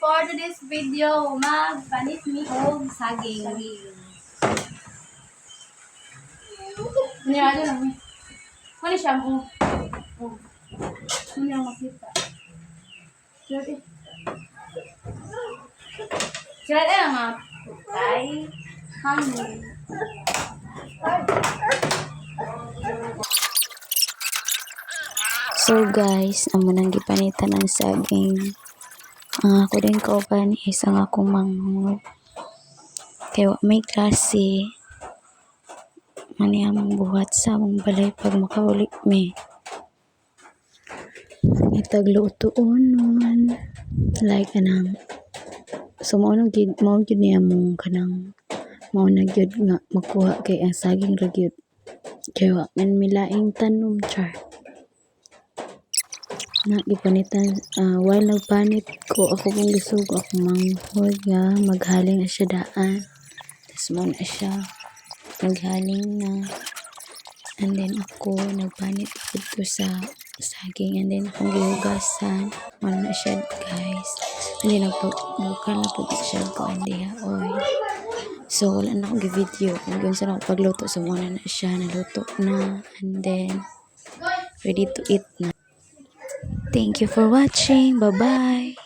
for today's video, magpanis mi og saging. Niyado lang mi. Ano siya mo? Oh. Ano yung makita? Sila lang mga putay. Hangin. So guys, amo nang gipanitan ng saging. Ang ako din kauban isang akong manghod. Kaya may klase. Mani among buhat sa among balay pag makaulit me. Itaglutoon nun. Like anang. So maunang gid niya mong kanang maunang gyud nga makuha kay ang saging ra gyud. Kaya man milaing tanom char. Na ipanitan while nagpanit ko ako pong gisugo ako manghod nga maghaling na siya daan, tapos mo na siya naghaling na, and then ako nagpanit ko sa saging, and then akong gihugasan mo na siya guys, and then nagpagbukan na po siya ko diha oil. So wala na akong video kung ganun sa ako pagluto, so muna na siya naluto na, and then ready to eat na. Thank you for watching. Bye-bye.